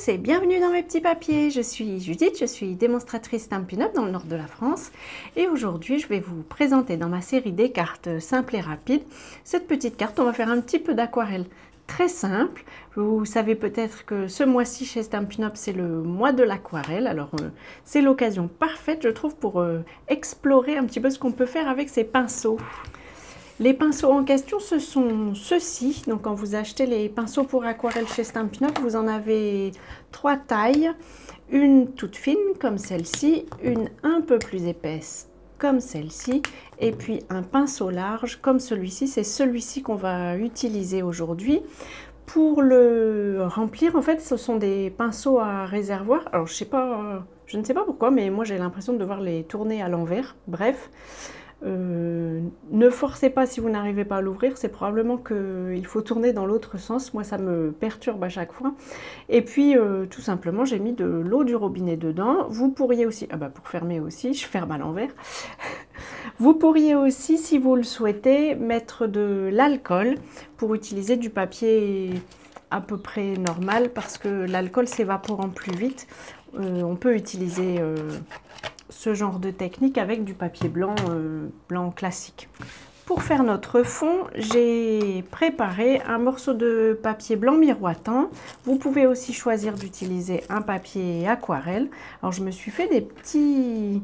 tous et bienvenue dans mes petits papiers. Je suis Judith, je suis démonstratrice Stampin' Up dans le nord de la France et aujourd'hui je vais vous présenter dans ma série des cartes simples et rapides cette petite carte. On va faire un petit peu d'aquarelle très simple. Vous savez peut-être que ce mois-ci chez Stampin' Up c'est le mois de l'aquarelle, alors c'est l'occasion parfaite je trouve pour explorer un petit peu ce qu'on peut faire avec ces pinceaux. Les pinceaux en question, ce sont ceux-ci. Donc, quand vous achetez les pinceaux pour aquarelle chez Stampin' Up, vous en avez 3 tailles. Une toute fine, comme celle-ci, une un peu plus épaisse, comme celle-ci, et puis un pinceau large, comme celui-ci. C'est celui-ci qu'on va utiliser aujourd'hui. Pour le remplir, en fait, ce sont des pinceaux à réservoir. Alors, je ne sais pas pourquoi, mais moi, j'ai l'impression de devoir les tourner à l'envers. Bref. Ne forcez pas si vous n'arrivez pas à l'ouvrir, c'est probablement qu'il faut tourner dans l'autre sens. Moi ça me perturbe à chaque fois. Et puis tout simplement j'ai mis de l'eau du robinet dedans. Vous pourriez aussi, pour fermer aussi, je ferme à l'envers. Vous pourriez aussi, si vous le souhaitez, mettre de l'alcool pour utiliser du papier à peu près normal parce que l'alcool s'évaporant plus vite. On peut utiliser ce genre de technique avec du papier blanc, blanc classique. Pour faire notre fond, j'ai préparé un morceau de papier blanc miroitant. Vous pouvez aussi choisir d'utiliser un papier aquarelle. Alors je me suis fait des petits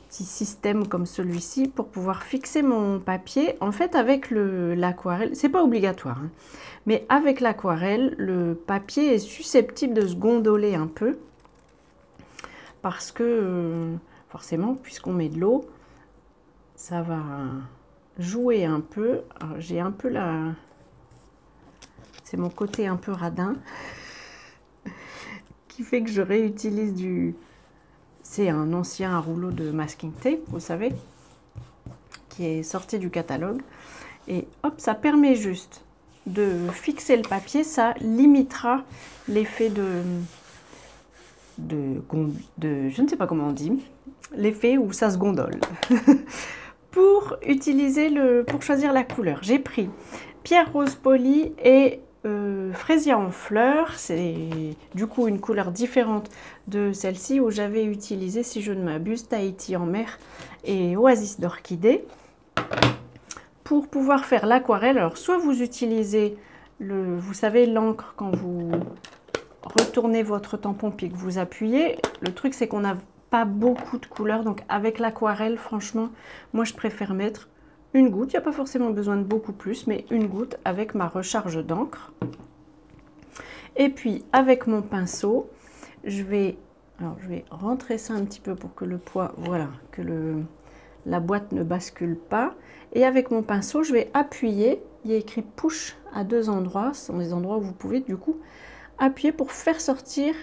systèmes comme celui-ci pour pouvoir fixer mon papier. En fait avec l'aquarelle, c'est pas obligatoire, hein, mais avec l'aquarelle, le papier est susceptible de se gondoler un peu. Parce que forcément, puisqu'on met de l'eau, ça va jouer un peu. J'ai un peu c'est mon côté un peu radin qui fait que je réutilise c'est un ancien rouleau de masking tape, vous savez, qui est sorti du catalogue. Et hop, ça permet juste de fixer le papier, ça limitera l'effet je ne sais pas comment on dit, l'effet où ça se gondole. Pour choisir la couleur, j'ai pris pierre rose polie et fraisia en fleurs. C'est du coup une couleur différente de celle-ci où j'avais utilisé, si je ne m'abuse, Tahiti en mer et oasis d'orchidée. Pour pouvoir faire l'aquarelle, alors soit vous utilisez vous savez l'encre quand vous retournez votre tampon puis que vous appuyez. Le truc c'est qu'on n'a pas beaucoup de couleurs, donc avec l'aquarelle franchement moi je préfère mettre une goutte. Il n'y a pas forcément besoin de beaucoup plus, mais une goutte avec ma recharge d'encre. Et puis avec mon pinceau je vais rentrer ça un petit peu pour que le poids, voilà, que la boîte ne bascule pas, et avec mon pinceau je vais appuyer. Il y a écrit push à 2 endroits, ce sont les endroits où vous pouvez du coup appuyer pour faire sortir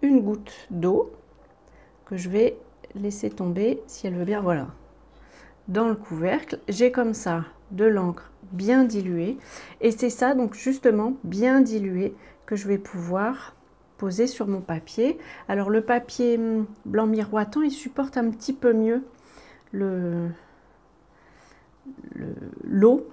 une goutte d'eau que je vais laisser tomber si elle veut bien, voilà, dans le couvercle. J'ai comme ça de l'encre bien diluée et c'est ça donc justement bien dilué que je vais pouvoir poser sur mon papier. Alors le papier blanc miroitant il supporte un petit peu mieux l'eau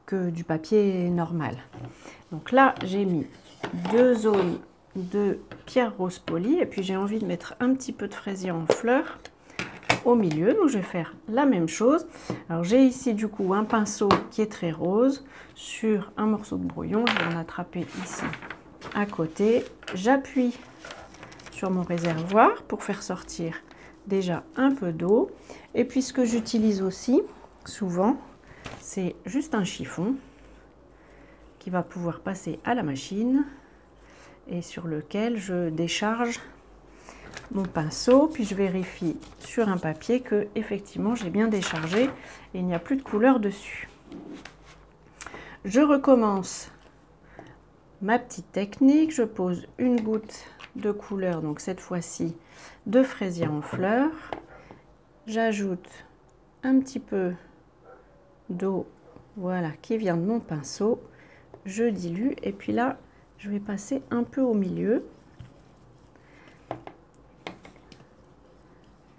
que du papier normal. Donc là j'ai mis 2 zones de pierre rose polie et puis j'ai envie de mettre un petit peu de fraisier en fleurs au milieu, donc je vais faire la même chose. Alors j'ai ici du coup un pinceau qui est très rose sur un morceau de brouillon, je vais en attraper ici à côté, j'appuie sur mon réservoir pour faire sortir déjà un peu d'eau, et puis ce que j'utilise aussi souvent c'est juste un chiffon qui va pouvoir passer à la machine et sur lequel je décharge mon pinceau, puis je vérifie sur un papier que effectivement j'ai bien déchargé et il n'y a plus de couleur dessus. Je recommence ma petite technique, je pose une goutte de couleur, donc cette fois-ci de fraisier en fleurs, j'ajoute un petit peu d'eau, voilà, qui vient de mon pinceau, je dilue et puis là je vais passer un peu au milieu.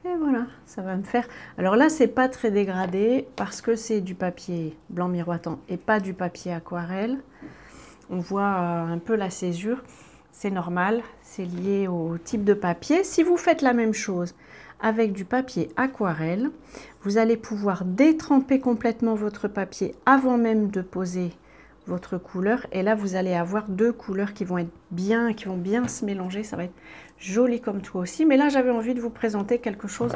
Et voilà, ça va me faire... Alors là, c'est pas très dégradé parce que c'est du papier blanc miroitant et pas du papier aquarelle. On voit un peu la césure. c'est normal, c'est lié au type de papier. Si vous faites la même chose avec du papier aquarelle, vous allez pouvoir détremper complètement votre papier avant même de poser votre couleur. Et là, vous allez avoir deux couleurs qui vont être bien, qui vont bien se mélanger. Ça va être joli comme tout aussi. Mais là, j'avais envie de vous présenter quelque chose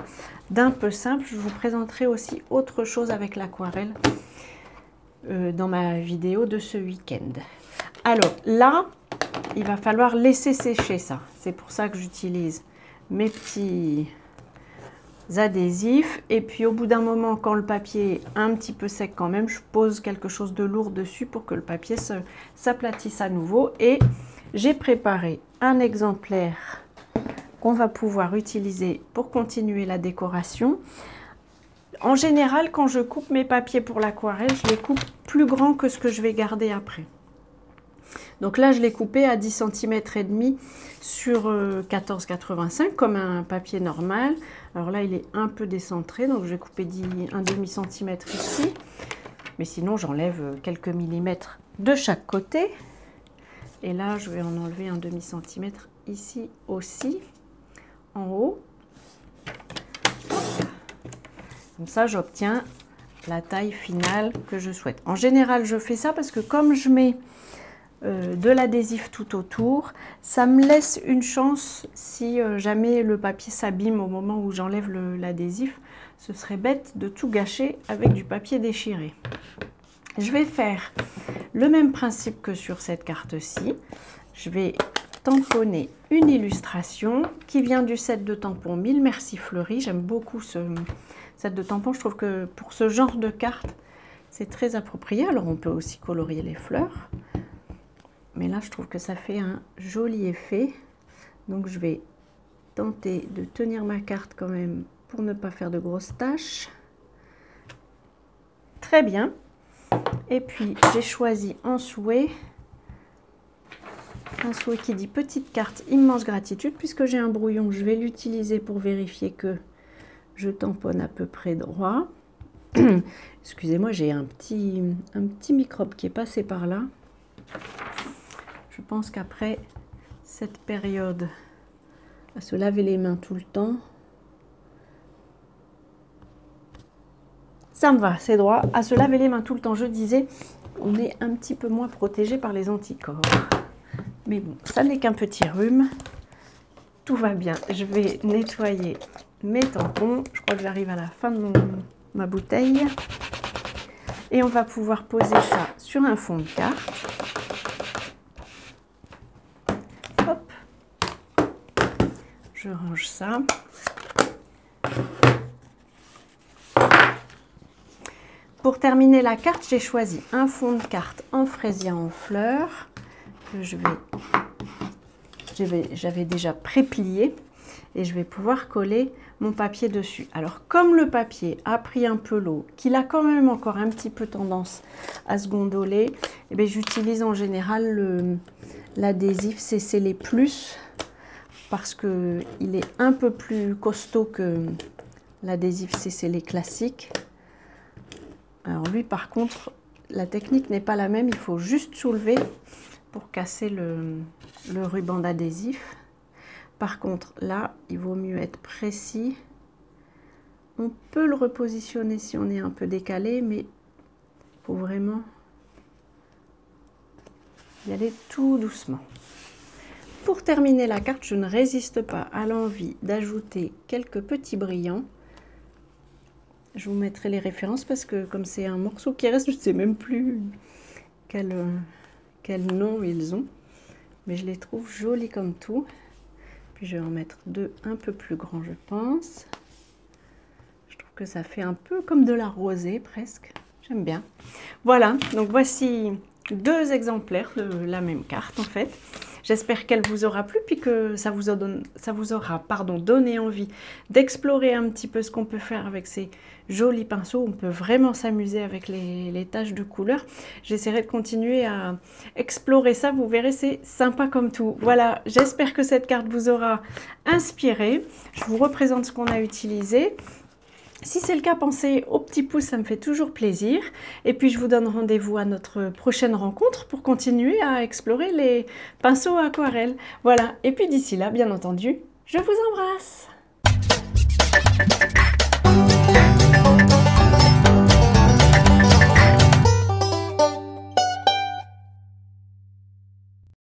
d'un peu simple. Je vous présenterai aussi autre chose avec l'aquarelle dans ma vidéo de ce week-end. Alors là, il va falloir laisser sécher ça. C'est pour ça que j'utilise mes petits adhésifs. Et puis au bout d'un moment, quand le papier est un petit peu sec quand même, je pose quelque chose de lourd dessus pour que le papier s'aplatisse à nouveau. Et j'ai préparé un exemplaire qu'on va pouvoir utiliser pour continuer la décoration. En général, quand je coupe mes papiers pour l'aquarelle, je les coupe plus grands que ce que je vais garder après. Donc là, je l'ai coupé à 10 cm et demi sur 14,85 comme un papier normal. Alors là, il est un peu décentré, donc je vais couper un demi-centimètre ici. Mais sinon, j'enlève quelques millimètres de chaque côté. Et là, je vais en enlever un demi-centimètre ici aussi, en haut. Comme ça, j'obtiens la taille finale que je souhaite. En général, je fais ça parce que comme je mets de l'adhésif tout autour, ça me laisse une chance si jamais le papier s'abîme au moment où j'enlève l'adhésif. Ce serait bête de tout gâcher avec du papier déchiré. Je vais faire le même principe que sur cette carte-ci. Je vais tamponner une illustration qui vient du set de tampons 1000 Merci Fleury. J'aime beaucoup ce set de tampons. Je trouve que pour ce genre de carte, c'est très approprié. Alors on peut aussi colorier les fleurs. Mais là, je trouve que ça fait un joli effet. Donc, je vais tenter de tenir ma carte quand même pour ne pas faire de grosses taches. Très bien. Et puis, j'ai choisi en souhait, un souhait qui dit petite carte immense gratitude, puisque j'ai un brouillon, je vais l'utiliser pour vérifier que je tamponne à peu près droit. Excusez-moi, j'ai un petit microbe qui est passé par là. Je pense qu'après cette période à se laver les mains tout le temps, ça me va, c'est droit. À se laver les mains tout le temps, je disais, on est un petit peu moins protégé par les anticorps. Mais bon, ça n'est qu'un petit rhume. Tout va bien. Je vais nettoyer mes tampons. Je crois que j'arrive à la fin de ma bouteille. Et on va pouvoir poser ça sur un fond de carte. Hop. Je range ça. Pour terminer la carte, j'ai choisi un fond de carte en fraisier en fleurs que j'avais déjà préplié et je vais pouvoir coller mon papier dessus. Alors comme le papier a pris un peu l'eau, qu'il a quand même encore un petit peu tendance à se gondoler, eh bien, j'utilise en général l'adhésif CC Plus parce qu'il est un peu plus costaud que l'adhésif CC classique. Alors lui par contre, la technique n'est pas la même, il faut juste soulever pour casser le ruban d'adhésif. Par contre là, il vaut mieux être précis. On peut le repositionner si on est un peu décalé, mais il faut vraiment y aller tout doucement. Pour terminer la carte, je ne résiste pas à l'envie d'ajouter quelques petits brillants. Je vous mettrai les références parce que comme c'est un morceau qui reste, je ne sais même plus quel nom ils ont. Mais je les trouve jolis comme tout. Puis je vais en mettre deux un peu plus grands, je pense. Je trouve que ça fait un peu comme de la rosée presque. J'aime bien. Voilà, donc voici deux exemplaires de la même carte en fait. J'espère qu'elle vous aura plu, puis que ça vous aura donné envie d'explorer un petit peu ce qu'on peut faire avec ces jolis pinceaux. On peut vraiment s'amuser avec les taches de couleur. J'essaierai de continuer à explorer ça. Vous verrez, c'est sympa comme tout. Voilà, j'espère que cette carte vous aura inspiré. Je vous représente ce qu'on a utilisé. Si c'est le cas, pensez au petit pouce, ça me fait toujours plaisir. Et puis je vous donne rendez-vous à notre prochaine rencontre pour continuer à explorer les pinceaux aquarelles. Voilà, et puis d'ici là, bien entendu, je vous embrasse.